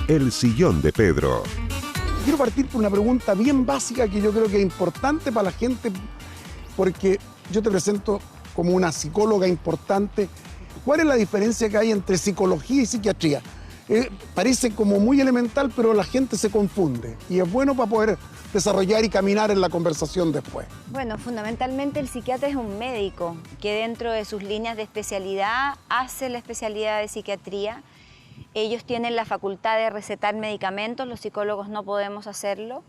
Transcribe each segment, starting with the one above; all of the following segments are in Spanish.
El Sillón de Pedro. Quiero partir por una pregunta bien básica que yo creo que es importante para la gente, porque yo te presento como una psicóloga importante. ¿Cuál es la diferencia que hay entre psicología y psiquiatría? Parece como muy elemental, pero la gente se confunde y es bueno para poder desarrollar y caminar en la conversación después. Bueno, fundamentalmente el psiquiatra es un médico que dentro de sus líneas de especialidad hace la especialidad de psiquiatría. Ellos tienen la facultad de recetar medicamentos, los psicólogos no podemos hacerlo,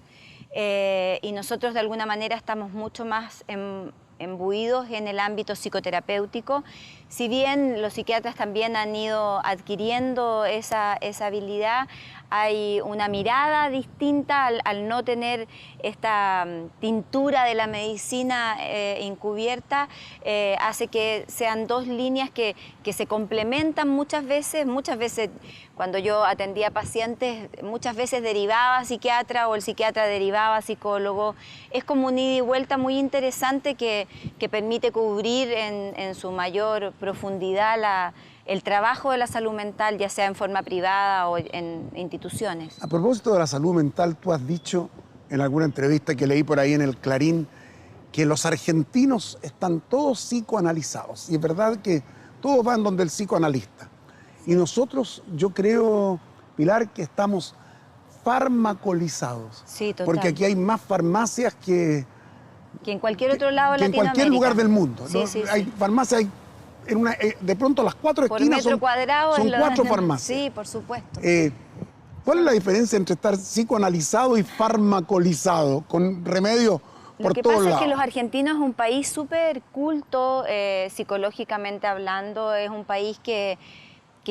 y nosotros de alguna manera estamos mucho más embuidos en el ámbito psicoterapéutico. Si bien los psiquiatras también han ido adquiriendo esa habilidad, hay una mirada distinta al no tener esta tintura de la medicina encubierta, hace que sean dos líneas que se complementan muchas veces. Cuando yo atendía pacientes, muchas veces derivaba a psiquiatra o el psiquiatra derivaba a psicólogo. Es como un ida y vuelta muy interesante que permite cubrir en su mayor profundidad el trabajo de la salud mental, ya sea en forma privada o en instituciones. A propósito de la salud mental, tú has dicho en alguna entrevista que leí por ahí en el Clarín que los argentinos están todos psicoanalizados. Y es verdad que todos van donde el psicoanalista. Y nosotros, yo creo, Pilar, que estamos farmacolizados. Sí, total. Porque aquí hay más farmacias que en cualquier otro lado de Latinoamérica. En cualquier lugar del mundo. Sí, ¿no? sí, hay sí. farmacias, de pronto las 4 esquinas por metro cuadrado son 4 farmacias. Sí, por supuesto. ¿Cuál es la diferencia entre estar psicoanalizado y farmacolizado, con remedios por todos lados? Lo que pasa es que los argentinos es un país súper culto, psicológicamente hablando, es un país que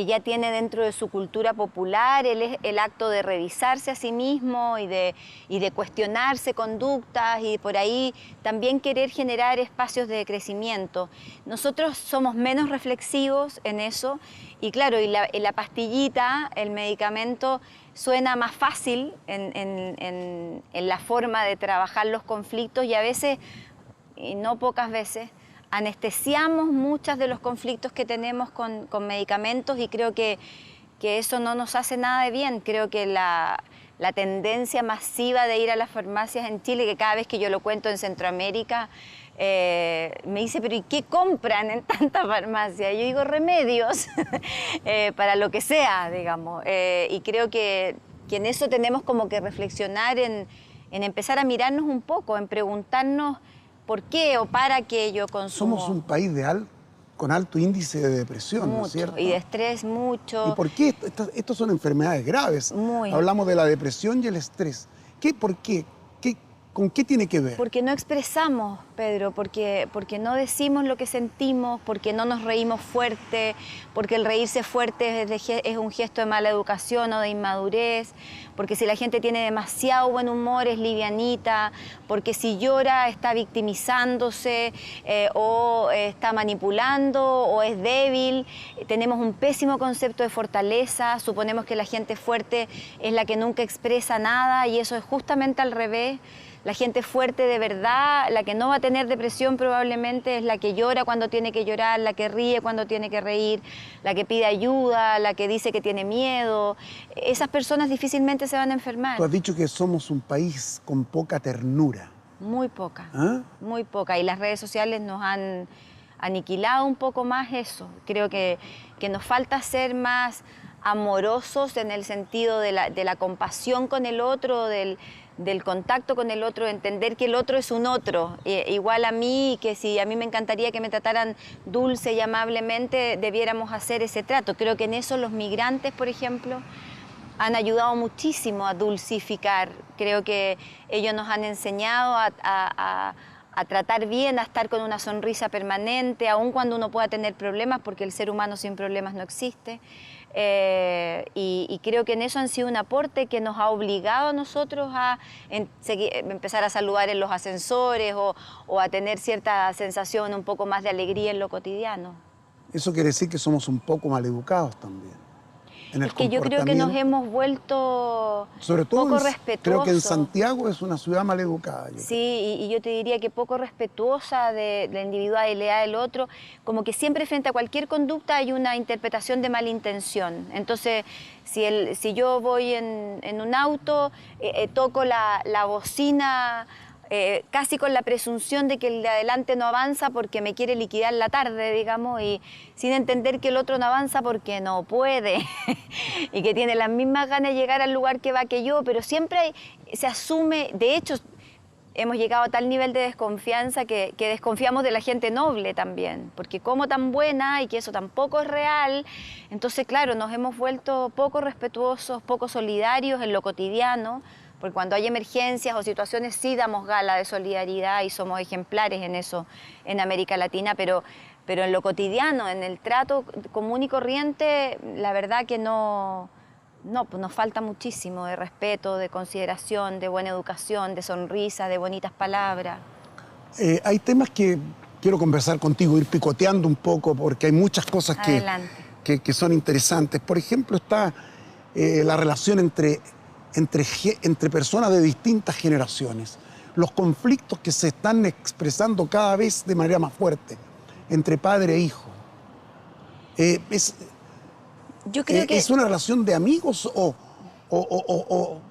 ya tiene dentro de su cultura popular el acto de revisarse a sí mismo y de cuestionarse conductas y por ahí también querer generar espacios de crecimiento. Nosotros somos menos reflexivos en eso y claro, y la pastillita, el medicamento, suena más fácil en la forma de trabajar los conflictos y a veces, y no pocas veces, anestesiamos muchos de los conflictos que tenemos con medicamentos y creo que eso no nos hace nada de bien. Creo que la tendencia masiva de ir a las farmacias en Chile, que cada vez que yo lo cuento en Centroamérica, me dice, pero ¿y qué compran en tanta farmacia? Y yo digo, remedios, para lo que sea, digamos. Y creo que en eso tenemos como que reflexionar en empezar a mirarnos un poco, en preguntarnos ¿por qué o para qué yo consumo? Somos un país con alto índice de depresión, mucho, ¿no es cierto? Y de estrés mucho. ¿Y por qué? Estos son enfermedades graves. Muy. Hablamos de la depresión y el estrés. ¿Por qué? ¿Con qué tiene que ver? Porque no expresamos, Pedro, porque no decimos lo que sentimos, porque no nos reímos fuerte, porque el reírse fuerte es un gesto de mala educación o de inmadurez, porque si la gente tiene demasiado buen humor es livianita, porque si llora está victimizándose o está manipulando o es débil. Tenemos un pésimo concepto de fortaleza, suponemos que la gente fuerte es la que nunca expresa nada y eso es justamente al revés. La gente fuerte de verdad, la que no va a tener depresión probablemente es la que llora cuando tiene que llorar, la que ríe cuando tiene que reír, la que pide ayuda, la que dice que tiene miedo. Esas personas difícilmente se van a enfermar. Tú has dicho que somos un país con poca ternura. Muy poca, ¿Ah? muy poca. Y las redes sociales nos han aniquilado un poco más eso. Creo que nos falta ser más amorosos en el sentido de la compasión con el otro, del contacto con el otro, entender que el otro es un otro, igual a mí, y que si a mí me encantaría que me trataran dulce y amablemente, debiéramos hacer ese trato. Creo que en eso los migrantes, por ejemplo, han ayudado muchísimo a dulcificar. Creo que ellos nos han enseñado a tratar bien, a estar con una sonrisa permanente, aun cuando uno pueda tener problemas, porque el ser humano sin problemas no existe. Y creo que en eso han sido un aporte que nos ha obligado a nosotros a empezar a saludar en los ascensores o a tener cierta sensación un poco más de alegría en lo cotidiano. Eso quiere decir que somos un poco maleducados también. en el Es que yo creo que nos hemos vuelto sobre todo poco respetuosos. Creo que en Santiago es una ciudad mal educada. Sí, y yo te diría que poco respetuosa de la individualidad del otro, como que siempre frente a cualquier conducta hay una interpretación de malintención. Entonces, si yo voy en un auto, toco la bocina casi con la presunción de que el de adelante no avanza porque me quiere liquidar la tarde, digamos, y sin entender que el otro no avanza porque no puede y que tiene las mismas ganas de llegar al lugar que va que yo, pero siempre se asume, de hecho, hemos llegado a tal nivel de desconfianza que desconfiamos de la gente noble también, porque como tan buena y que eso tampoco es real, entonces claro, nos hemos vuelto poco respetuosos, poco solidarios en lo cotidiano, porque cuando hay emergencias o situaciones sí damos gala de solidaridad y somos ejemplares en eso en América Latina, pero en lo cotidiano, en el trato común y corriente, la verdad que pues nos falta muchísimo de respeto, de consideración, de buena educación, de sonrisa, de bonitas palabras. Hay temas que quiero conversar contigo, ir picoteando un poco, porque hay muchas cosas que son interesantes. Por ejemplo, está la relación entre personas de distintas generaciones, los conflictos que se están expresando cada vez de manera más fuerte entre padre e hijo. Yo creo que ¿Es una relación de amigos o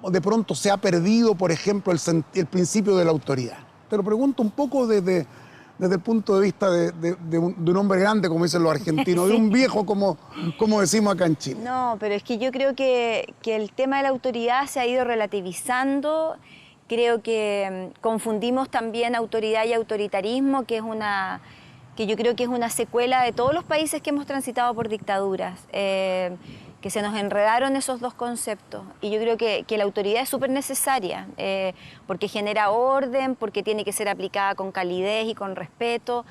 de pronto se ha perdido, por ejemplo, el principio de la autoridad? Te lo pregunto un poco desde el punto de vista de un hombre grande, como dicen los argentinos, sí. De un viejo, como decimos acá en Chile. No, pero es que yo creo que el tema de la autoridad se ha ido relativizando. Creo que confundimos también autoridad y autoritarismo, que yo creo que es una secuela de todos los países que hemos transitado por dictaduras, que se nos enredaron esos dos conceptos. Y yo creo que la autoridad es súper necesaria, porque genera orden, porque tiene que ser aplicada con calidez y con respeto.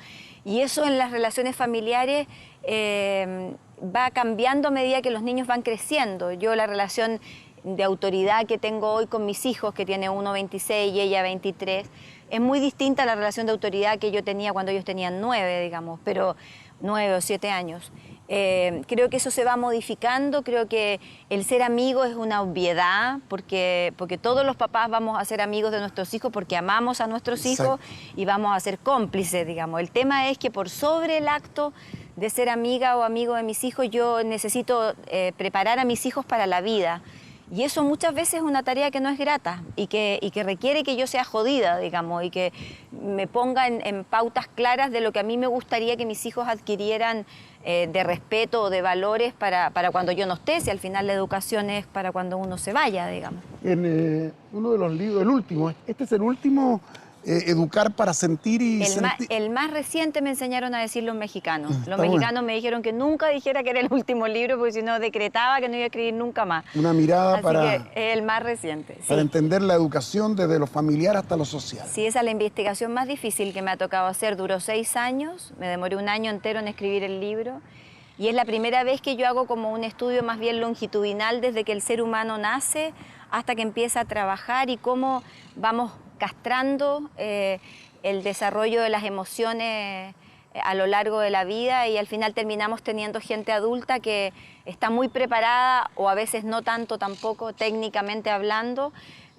Y eso en las relaciones familiares va cambiando a medida que los niños van creciendo. Yo la relación de autoridad que tengo hoy con mis hijos, que tiene uno 26 y ella 23, es muy distinta a la relación de autoridad que yo tenía cuando ellos tenían 9, digamos, pero 9 o 7 años. Creo que eso se va modificando, creo que el ser amigo es una obviedad, porque todos los papás vamos a ser amigos de nuestros hijos porque amamos a nuestros hijos y vamos a ser cómplices, digamos. El tema es que por sobre el acto de ser amiga o amigo de mis hijos, yo necesito preparar a mis hijos para la vida. Y eso muchas veces es una tarea que no es grata y que requiere que yo sea jodida, digamos, y que me ponga en pautas claras de lo que a mí me gustaría que mis hijos adquirieran de respeto o de valores para cuando yo no esté, si al final la educación es para cuando uno se vaya, digamos. En uno de los libros, el último, este es el último, Educar para sentir y sentir. El más reciente me enseñaron a decir los mexicanos. Los mexicanos me dijeron que nunca dijera que era el último libro, porque si no decretaba que no iba a escribir nunca más. Una mirada Así que el más reciente. Para entender la educación desde lo familiar hasta lo social. Sí, esa es la investigación más difícil que me ha tocado hacer. Duró 6 años, me demoré un año entero en escribir el libro. Y es la primera vez que yo hago como un estudio más bien longitudinal desde que el ser humano nace hasta que empieza a trabajar y cómo vamos castrando el desarrollo de las emociones a lo largo de la vida y al final terminamos teniendo gente adulta que está muy preparada o a veces no tanto tampoco técnicamente hablando,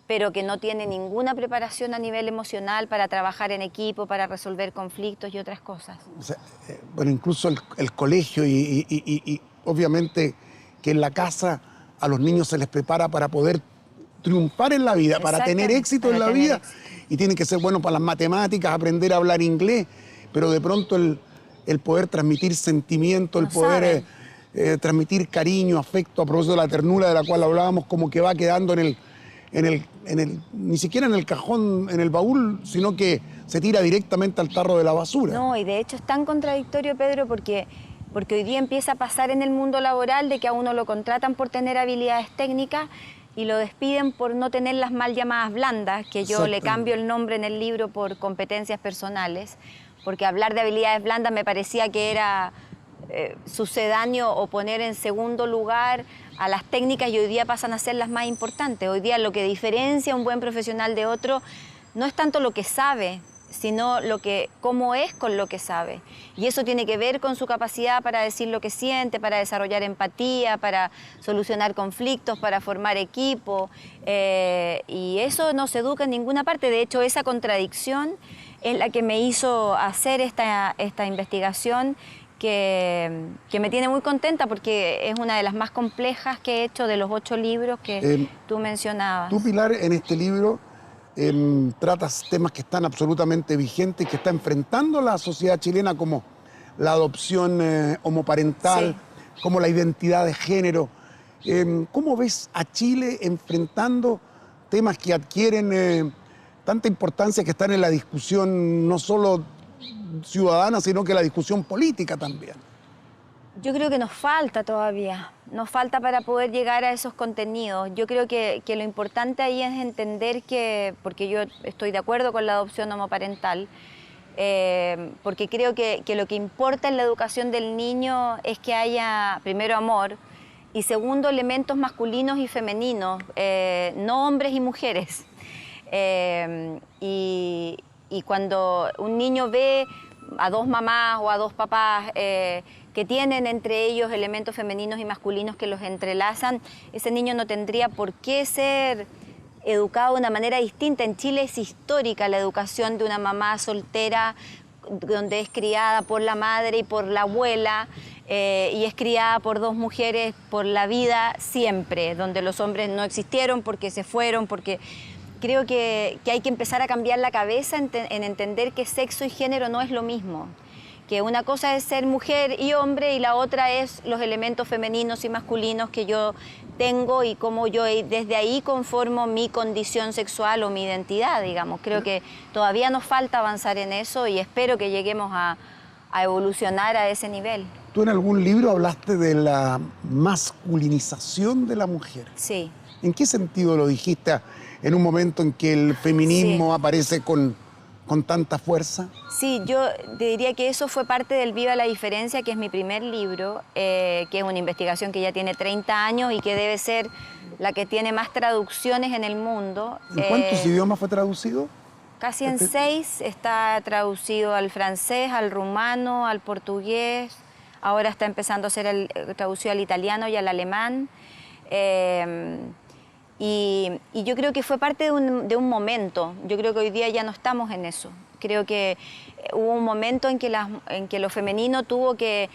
pero que no tiene ninguna preparación a nivel emocional para trabajar en equipo, para resolver conflictos y otras cosas. O sea, bueno, incluso el colegio y obviamente que en la casa a los niños se les prepara para poder triunfar en la vida, para tener éxito en la vida, y tienen que ser buenos para las matemáticas, aprender a hablar inglés, pero de pronto el poder transmitir sentimiento, el poder transmitir cariño, afecto, a propósito de la ternura de la cual hablábamos, como que va quedando ni siquiera en el cajón, en el baúl, sino que se tira directamente al tarro de la basura. No, y de hecho es tan contradictorio, Pedro, porque hoy día empieza a pasar en el mundo laboral de que a uno lo contratan por tener habilidades técnicas y lo despiden por no tener las mal llamadas blandas, que yo le cambio el nombre en el libro por competencias personales, porque hablar de habilidades blandas me parecía que era sucedáneo o poner en segundo lugar a las técnicas y hoy día pasan a ser las más importantes. Hoy día lo que diferencia a un buen profesional de otro no es tanto lo que sabe, sino cómo es con lo que sabe. Y eso tiene que ver con su capacidad para decir lo que siente, para desarrollar empatía, para solucionar conflictos, para formar equipo. Y eso no se educa en ninguna parte. De hecho, esa contradicción es la que me hizo hacer esta investigación, que me tiene muy contenta porque es una de las más complejas que he hecho de los 8 libros que tú mencionabas. Tú, Pilar, en este libro tratas temas que están absolutamente vigentes y que está enfrentando la sociedad chilena, como la adopción homoparental, sí, como la identidad de género. ¿Cómo ves a Chile enfrentando temas que adquieren tanta importancia, que están en la discusión no solo ciudadana, sino que la discusión política también? Yo creo que nos falta todavía, nos falta para poder llegar a esos contenidos. Yo creo que lo importante ahí es entender que, porque yo estoy de acuerdo con la adopción homoparental, porque creo que lo que importa en la educación del niño es que haya, primero, amor, y segundo, elementos masculinos y femeninos, no hombres y mujeres. Y cuando un niño ve a 2 mamás o a 2 papás que tienen entre ellos elementos femeninos y masculinos que los entrelazan, ese niño no tendría por qué ser educado de una manera distinta. En Chile es histórica la educación de una mamá soltera, donde es criada por la madre y por la abuela, y es criada por 2 mujeres por la vida siempre, donde los hombres no existieron porque se fueron, porque... Creo que hay que empezar a cambiar la cabeza en entender que sexo y género no es lo mismo. Que una cosa es ser mujer y hombre y la otra es los elementos femeninos y masculinos que yo tengo y cómo yo desde ahí conformo mi condición sexual o mi identidad, digamos. Creo que todavía nos falta avanzar en eso y espero que lleguemos a evolucionar a ese nivel. Tú en algún libro hablaste de la masculinización de la mujer. Sí. ¿En qué sentido lo dijiste en un momento en que el feminismo aparece con tanta fuerza? Sí, yo te diría que eso fue parte del Viva la Diferencia, que es mi primer libro, que es una investigación que ya tiene 30 años y que debe ser la que tiene más traducciones en el mundo. ¿En cuántos idiomas fue traducido? Casi en 6, está traducido al francés, al rumano, al portugués, ahora está empezando a ser traducido al italiano y al alemán. Y yo creo que fue parte de un momento. Yo creo que hoy día ya no estamos en eso. Creo que hubo un momento en que lo femenino tuvo que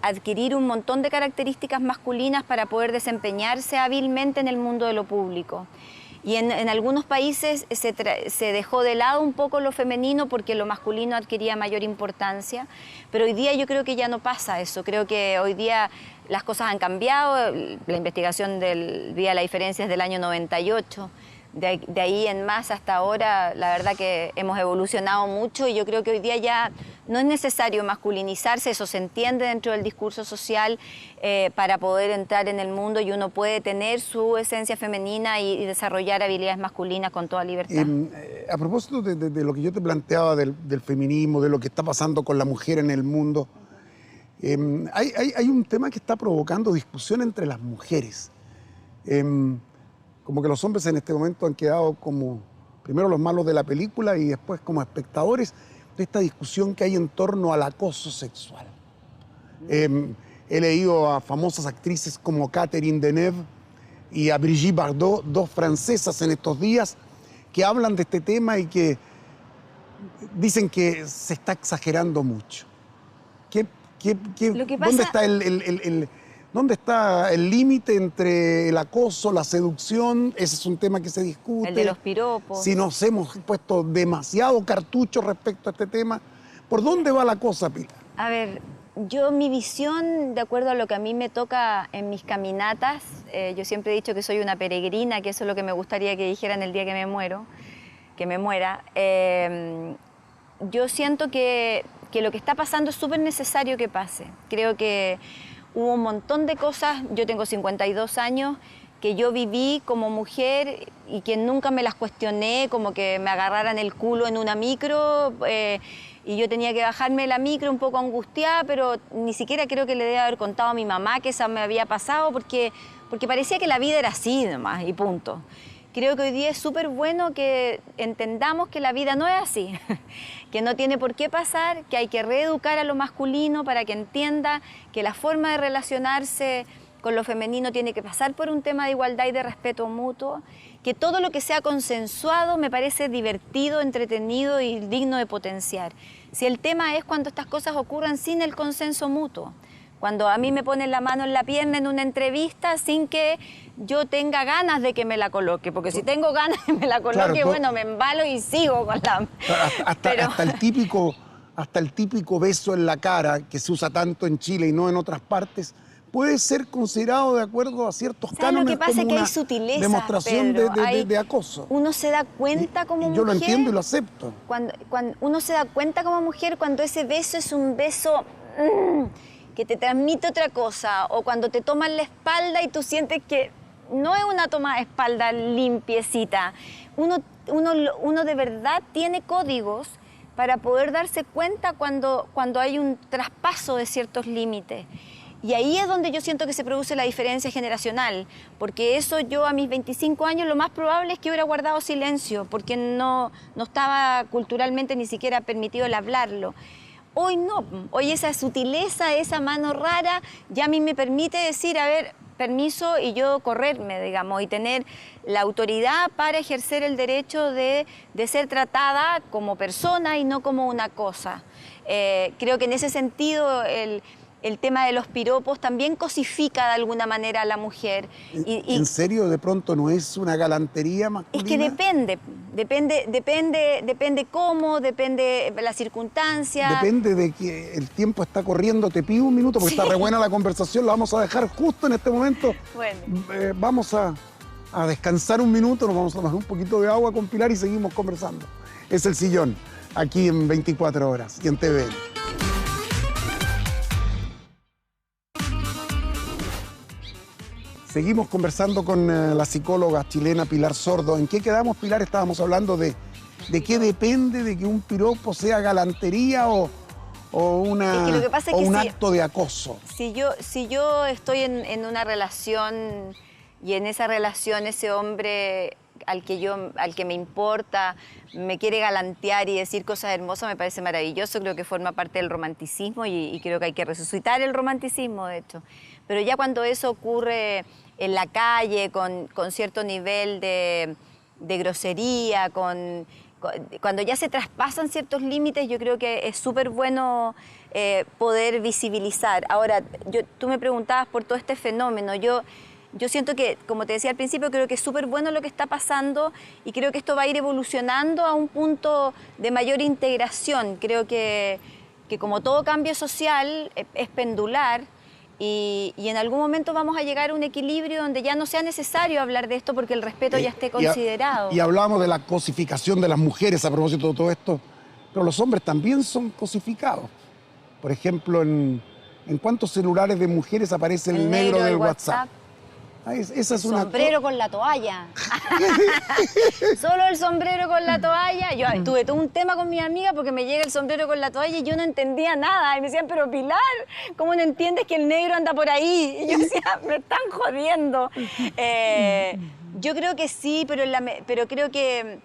adquirir un montón de características masculinas para poder desempeñarse hábilmente en el mundo de lo público. Y en algunos países se dejó de lado un poco lo femenino porque lo masculino adquiría mayor importancia, pero hoy día yo creo que ya no pasa eso. Creo que hoy día las cosas han cambiado. La investigación del Viva la Diferencia es del año 98. De ahí en más hasta ahora, la verdad que hemos evolucionado mucho y yo creo que hoy día ya no es necesario masculinizarse, eso se entiende dentro del discurso social para poder entrar en el mundo y uno puede tener su esencia femenina y desarrollar habilidades masculinas con toda libertad. A propósito de lo que yo te planteaba del feminismo, de lo que está pasando con la mujer en el mundo, hay un tema que está provocando discusión entre las mujeres. Como que los hombres en este momento han quedado como primero los malos de la película y después como espectadores de esta discusión que hay en torno al acoso sexual. He leído a famosas actrices como Catherine Deneuve y a Brigitte Bardot, 2 francesas en estos días, que hablan de este tema y que dicen que se está exagerando mucho. ¿Dónde está ¿Dónde está el límite entre el acoso, la seducción? Ese es un tema que se discute. El de los piropos. Si nos hemos puesto demasiado cartucho respecto a este tema. ¿Por dónde va la cosa, Pilar? A ver, mi visión, de acuerdo a lo que a mí me toca en mis caminatas, yo siempre he dicho que soy una peregrina, que eso es lo que me gustaría que dijeran el día que me muera. Yo siento que lo que está pasando es súper necesario que pase. Creo que hubo un montón de cosas, yo tengo 52 años, que yo viví como mujer y que nunca me las cuestioné, como que me agarraran el culo en una micro y yo tenía que bajarme de la micro un poco angustiada, pero ni siquiera creo que le deba haber contado a mi mamá que esa me había pasado porque parecía que la vida era así nomás y punto. creo que hoy día es súper bueno que entendamos que la vida no es así, que no tiene por qué pasar, que hay que reeducar a lo masculino para que entienda que la forma de relacionarse con lo femenino tiene que pasar por un tema de igualdad y de respeto mutuo, que todo lo que sea consensuado me parece divertido, entretenido y digno de potenciar. Si el tema es cuando estas cosas ocurran sin el consenso mutuo, cuando a mí me ponen la mano en la pierna en una entrevista sin que yo tenga ganas de que me la coloque, porque si tengo ganas de que me la coloque, claro, bueno, me embalo y sigo con la... Hasta el típico beso en la cara que se usa tanto en Chile y no en otras partes, puede ser considerado de acuerdo a ciertos cánones. Lo que pasa como es que una hay sutilezas, demostración Pedro, de acoso. Uno se da cuenta como mujer. Yo lo entiendo y lo acepto. Cuando uno se da cuenta como mujer cuando ese beso es un beso que te transmite otra cosa, o cuando te toman la espalda y tú sientes que no es una toma de espalda limpiecita. Uno de verdad tiene códigos para poder darse cuenta cuando hay un traspaso de ciertos límites. Y ahí es donde yo siento que se produce la diferencia generacional, porque eso yo a mis 25 años lo más probable es que hubiera guardado silencio, porque no estaba culturalmente ni siquiera permitido el hablarlo. Hoy no, hoy esa sutileza, esa mano rara, ya a mí me permite decir, a ver, permiso, y yo correrme, digamos, y tener la autoridad para ejercer el derecho de ser tratada como persona y no como una cosa. Creo que en ese sentido el tema de los piropos también cosifica de alguna manera a la mujer. ¿En serio de pronto no es una galantería masculina? Es que depende cómo, depende la circunstancia. Depende de que el tiempo está corriendo. Te pido un minuto porque está re buena la conversación, la vamos a dejar justo en este momento. Bueno. Vamos a descansar un minuto, nos vamos a tomar un poquito de agua con Pilar y seguimos conversando. Es El Sillón, aquí en 24 horas y en TVN. Seguimos conversando con la psicóloga chilena Pilar Sordo. ¿En qué quedamos, Pilar? Estábamos hablando de qué depende de que un piropo sea galantería o un acto de acoso. Si yo estoy en una relación y en esa relación ese hombre al que me importa me quiere galantear y decir cosas hermosas, me parece maravilloso. Creo que forma parte del romanticismo y creo que hay que resucitar el romanticismo, de hecho. Pero ya cuando eso ocurre en la calle, con cierto nivel de grosería, cuando ya se traspasan ciertos límites, yo creo que es súper bueno poder visibilizar. Ahora, tú me preguntabas por todo este fenómeno. Yo siento que, como te decía al principio, creo que es súper bueno lo que está pasando y creo que esto va a ir evolucionando a un punto de mayor integración. Creo que como todo cambio social es pendular. Y en algún momento vamos a llegar a un equilibrio donde ya no sea necesario hablar de esto porque el respeto ya esté considerado. Y hablamos de la cosificación de las mujeres a propósito de todo esto, pero los hombres también son cosificados. Por ejemplo, ¿en cuántos celulares de mujeres aparece el negro del WhatsApp? Esa es una sombrero con la toalla. Solo el sombrero con la toalla. Yo tuve todo un tema con mi amiga porque me llega el sombrero con la toalla y yo no entendía nada. Y me decían, pero Pilar, ¿cómo no entiendes que el negro anda por ahí? Y yo decía, me están jodiendo. Yo creo que sí, pero creo que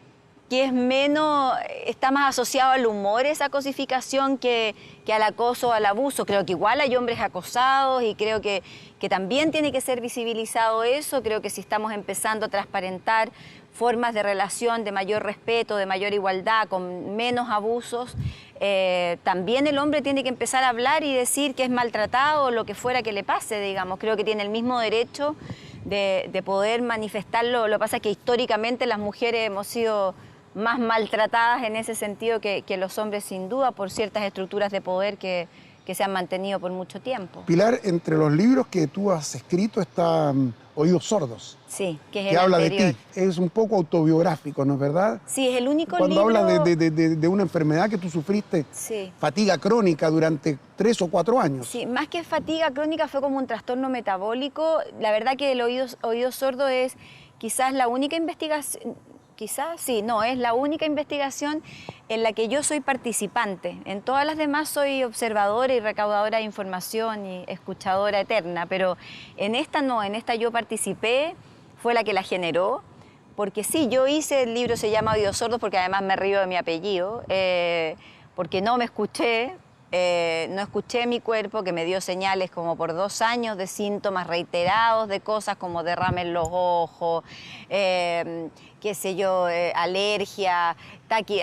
es menos, está más asociado al humor esa cosificación que al acoso o al abuso. Creo que igual hay hombres acosados y creo que también tiene que ser visibilizado eso. Creo que si estamos empezando a transparentar formas de relación de mayor respeto, de mayor igualdad, con menos abusos, también el hombre tiene que empezar a hablar y decir que es maltratado o lo que fuera que le pase, digamos. Creo que tiene el mismo derecho de poder manifestarlo. Lo que pasa es que históricamente las mujeres hemos sido más maltratadas en ese sentido que los hombres, sin duda, por ciertas estructuras de poder que se han mantenido por mucho tiempo. Pilar, entre los libros que tú has escrito está Oídos Sordos. Sí, que es que el habla anterior. de ti. Es un poco autobiográfico, ¿no es verdad? Sí, es el único Cuando libro... hablas de una enfermedad que tú sufriste, sí, fatiga crónica durante 3 o 4 años. Sí, más que fatiga crónica fue como un trastorno metabólico. La verdad que el oído sordo es quizás la única investigación... Quizás, sí, no, es la única investigación en la que yo soy participante. En todas las demás soy observadora y recaudadora de información y escuchadora eterna, pero en esta no, en esta yo participé, fue la que la generó, porque sí, yo hice, el libro se llama Oídos Sordos porque además me río de mi apellido, porque no me escuché, no escuché mi cuerpo que me dio señales como por 2 años de síntomas reiterados de cosas como derrame en los ojos, qué sé yo, alergia,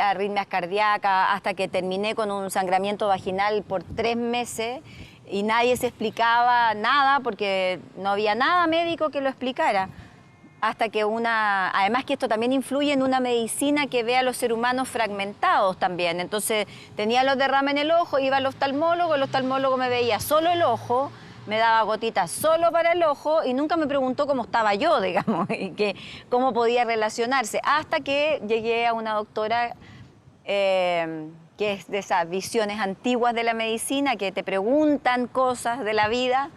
arritmias cardíacas, hasta que terminé con un sangramiento vaginal por 3 meses y nadie se explicaba nada porque no había nada médico que lo explicara. Hasta que además que esto también influye en una medicina que ve a los seres humanos fragmentados también. Entonces tenía los derrames en el ojo, iba al oftalmólogo me veía solo el ojo, me daba gotitas solo para el ojo y nunca me preguntó cómo estaba yo, digamos, y cómo podía relacionarse. Hasta que llegué a una doctora que es de esas visiones antiguas de la medicina, que te preguntan cosas de la vida,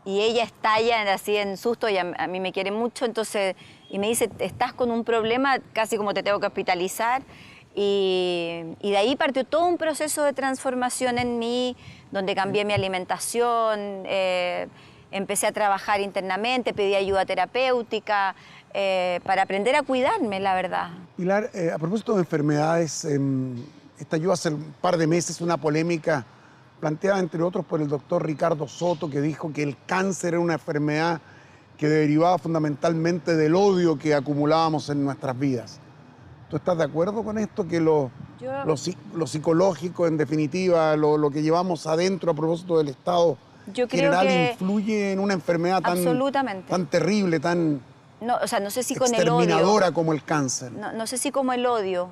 y ella estalla así en susto, y a mí me quiere mucho, entonces, y me dice, estás con un problema, casi como te tengo que hospitalizar, y de ahí partió todo un proceso de transformación en mí, donde cambié mi alimentación, empecé a trabajar internamente, pedí ayuda terapéutica, para aprender a cuidarme, la verdad. Pilar, a propósito de enfermedades, estalló hace un par de meses una polémica planteada entre otros por el doctor Ricardo Soto, que dijo que el cáncer era una enfermedad que derivaba fundamentalmente del odio que acumulábamos en nuestras vidas. ¿Tú estás de acuerdo con esto? Que lo psicológico, en definitiva, lo que llevamos adentro a propósito del estado general influye en una enfermedad tan terrible, tan o sea, no sé si con el exterminadora odio, como el cáncer. No sé si como el odio.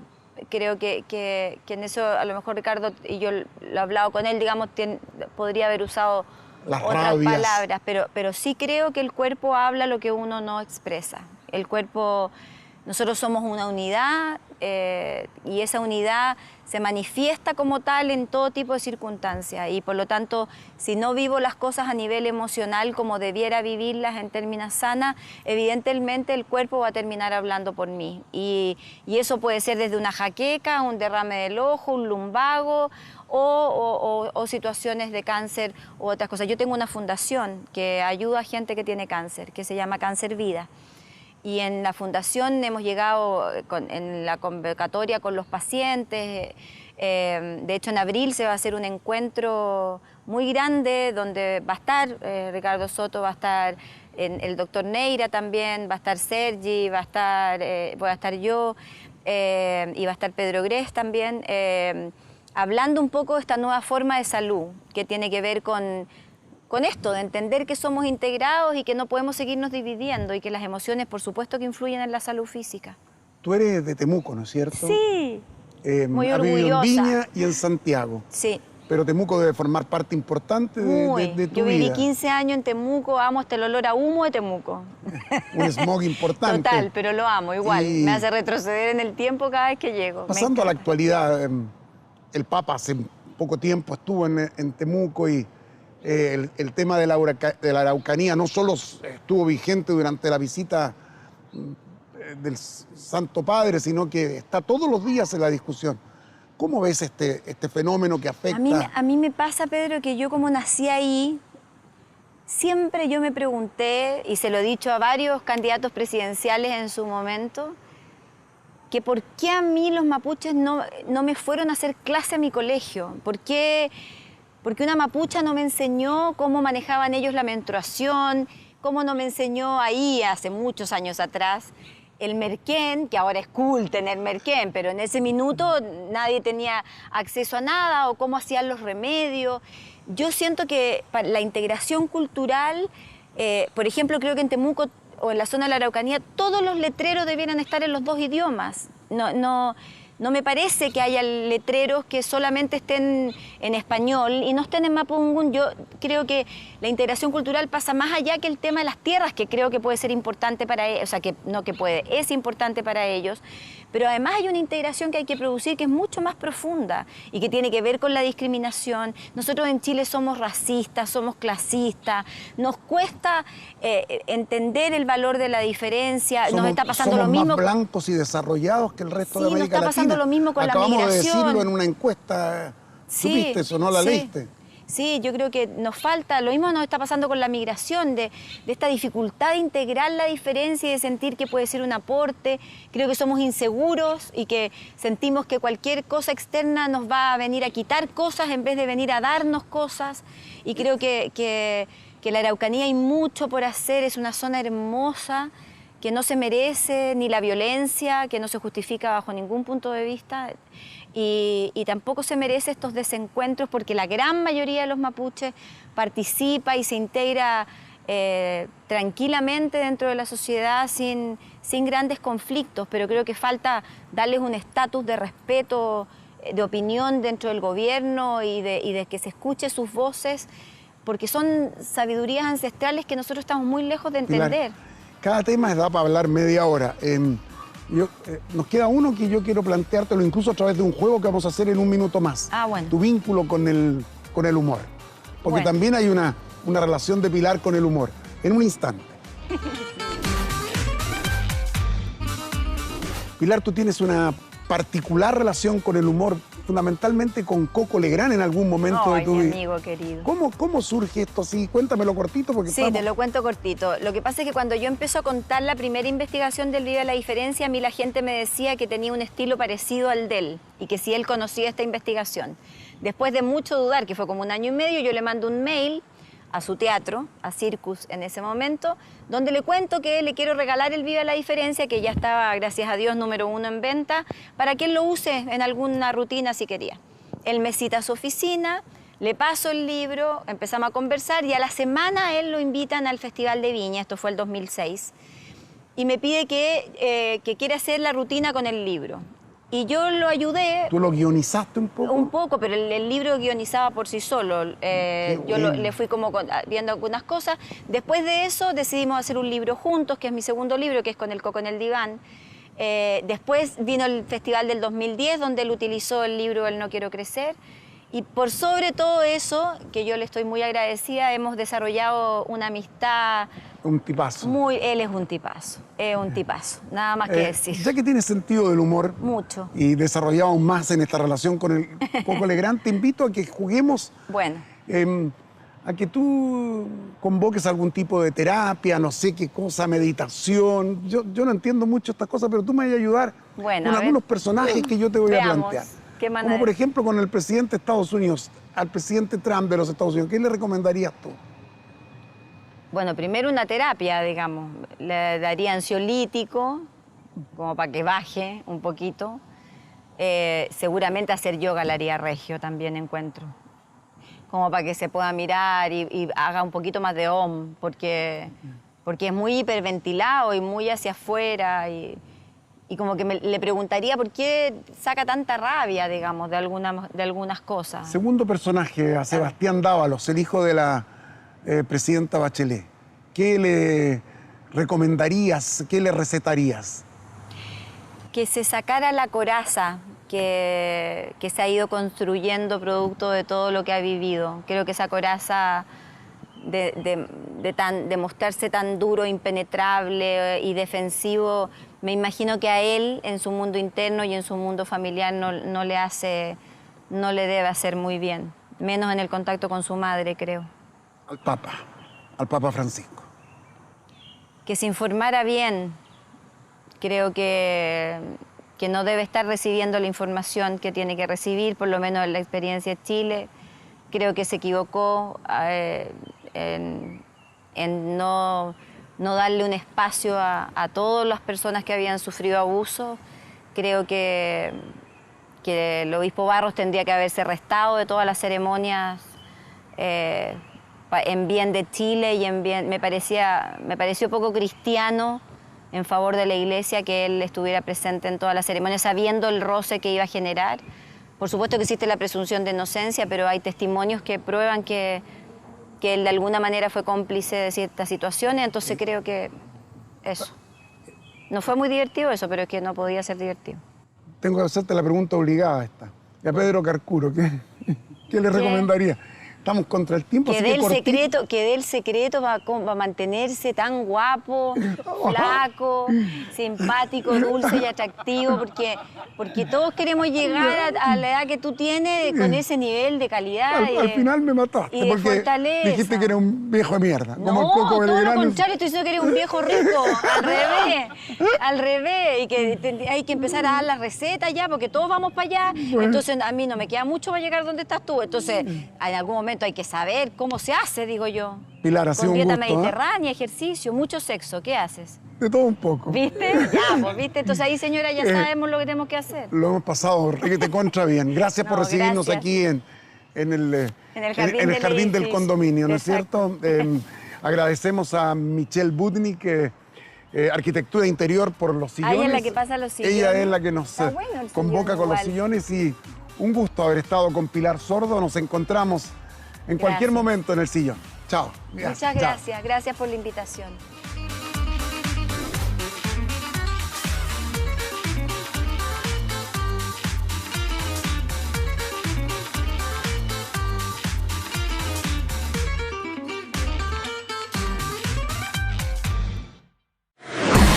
Creo que en eso a lo mejor Ricardo, y yo lo he hablado con él, digamos, podría haber usado otras palabras, pero sí creo que el cuerpo habla lo que uno no expresa. El cuerpo, nosotros somos una unidad y esa unidad se manifiesta como tal en todo tipo de circunstancias y por lo tanto, si no vivo las cosas a nivel emocional como debiera vivirlas en términos sanas, evidentemente el cuerpo va a terminar hablando por mí y eso puede ser desde una jaqueca, un derrame del ojo, un lumbago o situaciones de cáncer u otras cosas. Yo tengo una fundación que ayuda a gente que tiene cáncer, que se llama Cáncer Vida. Y en la fundación hemos llegado en la convocatoria con los pacientes. De hecho, en abril se va a hacer un encuentro muy grande donde va a estar Ricardo Soto, va a estar el doctor Neira también, va a estar Sergi, voy a estar yo y va a estar Pedro Grés también, hablando un poco de esta nueva forma de salud que tiene que ver con esto, de entender que somos integrados y que no podemos seguirnos dividiendo y que las emociones, por supuesto, que influyen en la salud física. Tú eres de Temuco, ¿no es cierto? Sí, muy has vivido orgullosa. en Viña y en Santiago. Sí. Pero Temuco debe formar parte importante de tu vida. Yo viví 15 años en Temuco, amo hasta el olor a humo de Temuco. Un smog importante. Total, pero lo amo igual. Me hace retroceder en el tiempo cada vez que llego. Pasando a la actualidad, el Papa hace poco tiempo estuvo en Temuco y el tema de la Araucanía no solo estuvo vigente durante la visita del Santo Padre, sino que está todos los días en la discusión. ¿Cómo ves este fenómeno que afecta? A mí me pasa, Pedro, que yo como nací ahí, siempre yo me pregunté, y se lo he dicho a varios candidatos presidenciales en su momento, que por qué a mí los mapuches no me fueron a hacer clase a mi colegio. Porque una mapucha no me enseñó cómo manejaban ellos la menstruación, cómo no me enseñó ahí, hace muchos años atrás, el merquén, que ahora es cool tener merquén, pero en ese minuto nadie tenía acceso a nada, o cómo hacían los remedios. Yo siento que para la integración cultural, por ejemplo, creo que en Temuco o en la zona de la Araucanía, todos los letreros debieran estar en los 2 idiomas. No me parece que haya letreros que solamente estén en español y no estén en mapudungun. Yo creo que la integración cultural pasa más allá que el tema de las tierras, que creo que puede ser importante para ellos, o sea, es importante para ellos, pero además hay una integración que hay que producir que es mucho más profunda y que tiene que ver con la discriminación. Nosotros en Chile somos racistas, somos clasistas, nos cuesta entender el valor de la diferencia, nos está pasando lo mismo. Somos más blancos y desarrollados que el resto de América Latina. Lo mismo con la migración. Acabamos de decirlo en una encuesta. ¿Supiste eso? ¿No la leíste? Sí, yo creo que nos falta, lo mismo nos está pasando con la migración, de esta dificultad de integrar la diferencia y de sentir que puede ser un aporte. Creo que somos inseguros y que sentimos que cualquier cosa externa nos va a venir a quitar cosas en vez de venir a darnos cosas. Y creo que la Araucanía hay mucho por hacer, es una zona hermosa, que no se merece ni la violencia, que no se justifica bajo ningún punto de vista. Y tampoco se merece estos desencuentros porque la gran mayoría de los mapuches participa y se integra tranquilamente dentro de la sociedad sin grandes conflictos, pero creo que falta darles un estatus de respeto, de opinión dentro del gobierno y de que se escuche sus voces, porque son sabidurías ancestrales que nosotros estamos muy lejos de entender. Pilar, cada tema da para hablar media hora. Nos queda uno que yo quiero planteártelo incluso a través de un juego que vamos a hacer en un minuto más. Ah, bueno. Tu vínculo con el humor. Porque Bueno. también hay una relación de Pilar con el humor. En un instante. Pilar, tú tienes una particular relación con el humor, fundamentalmente con Coco Legrand en algún momento de Ay, tu mi vida. amigo querido. ¿Cómo surge esto así? Cuéntamelo cortito porque Sí, estamos... te lo cuento cortito. Lo que pasa es que cuando yo empecé a contar la primera investigación del Viva la Diferencia, a mí la gente me decía que tenía un estilo parecido al de él y que si él conocía esta investigación. Después de mucho dudar, que fue como 1 año y medio, yo le mando un mail a su teatro, a Circus en ese momento, donde le cuento que le quiero regalar el Viva la Diferencia, que ya estaba, gracias a Dios, número 1 en venta, para que él lo use en alguna rutina si quería. Él me cita a su oficina, le paso el libro, empezamos a conversar y a la semana a él lo invitan al Festival de Viña, esto fue el 2006, y me pide que quiere hacer la rutina con el libro. Y yo lo ayudé. ¿Tú lo guionizaste un poco? Un poco, pero el libro guionizaba por sí solo. Yo le fui como viendo algunas cosas. Después de eso decidimos hacer un libro juntos, que es mi segundo libro, que es Con el Coco en el Diván. Después vino el festival del 2010, donde él utilizó el libro El No Quiero Crecer. Y por sobre todo eso, que yo le estoy muy agradecida, hemos desarrollado una amistad. Un tipazo. Él es un tipazo, nada más que decir. Ya que tienes sentido del humor Mucho. y desarrollado aún más en esta relación con el Coco Legrand, te invito a que juguemos, Bueno, a que tú convoques algún tipo de terapia, no sé qué cosa, meditación. Yo no entiendo mucho estas cosas, pero tú me vas a ayudar Bueno, con a algunos ver. personajes que yo te voy a Veamos, plantear. ¿qué manera? Como por ejemplo con el presidente de Estados Unidos, al presidente Trump de los Estados Unidos. ¿Qué le recomendarías tú? Bueno, primero una terapia, digamos. Le daría ansiolítico, como para que baje un poquito. Seguramente hacer yoga le haría regio también, encuentro. Como para que se pueda mirar y haga un poquito más de om, porque es muy hiperventilado y muy hacia afuera. Y como que le preguntaría por qué saca tanta rabia, digamos, de algunas cosas. Segundo personaje, a Sebastián Dávalos, el hijo de la presidenta Bachelet. ¿Qué le recomendarías, qué le recetarías? Que se sacara la coraza que se ha ido construyendo producto de todo lo que ha vivido. Creo que esa coraza de mostrarse tan duro, impenetrable y defensivo, me imagino que a él, en su mundo interno y en su mundo familiar, no le debe hacer muy bien. Menos en el contacto con su madre, creo. Al Papa Francisco. Que se informara bien. Creo que no debe estar recibiendo la información que tiene que recibir, por lo menos en la experiencia de Chile. Creo que se equivocó en no darle un espacio a todas las personas que habían sufrido abuso. Creo que el obispo Barros tendría que haberse restado de todas las ceremonias en bien de Chile y me pareció poco cristiano en favor de la Iglesia que él estuviera presente en todas las ceremonias, sabiendo el roce que iba a generar. Por supuesto que existe la presunción de inocencia, pero hay testimonios que prueban que él de alguna manera fue cómplice de ciertas situaciones, entonces creo que eso. No fue muy divertido eso, pero es que no podía ser divertido. Tengo que hacerte la pregunta obligada esta. Y a Pedro Carcuro, ¿qué le recomendaría? estamos contra el tiempo. Que así dé el cortito. secreto, que dé el secreto para mantenerse tan guapo, flaco, simpático, dulce y atractivo, porque todos queremos llegar a la edad que tú tienes con ese nivel de calidad. Al final me mataste y de porque fortaleza. dijiste que era un viejo de mierda. Como No, el Coco todo lo Belgrano. contrario, estoy diciendo que eres un viejo rico, al revés, y que hay que empezar a dar las recetas ya, porque todos vamos para allá, entonces a mí no me queda mucho para llegar donde estás tú, entonces en algún momento hay que saber cómo se hace, digo yo. Pilar, ha sido Con un dieta gusto. mediterránea, ejercicio, mucho sexo, ¿qué haces? De todo un poco. ¿Viste? Ya, pues, ¿viste? Entonces ahí, señora, ya sabemos lo que tenemos que hacer. Lo hemos pasado requete contra bien. Gracias por No, recibirnos gracias. aquí en el jardín del edificio. condominio, ¿no es Exacto. cierto? Agradecemos a Michelle Budnik, arquitectura interior, por los sillones. Ella es la que pasa los sillones. Ella es la que nos Está bueno el convoca sillón con los igual. sillones y un gusto haber estado con Pilar Sordo. Nos encontramos en cualquier Gracias. momento en el sillón. Chao. Muchas Chao. gracias por la invitación.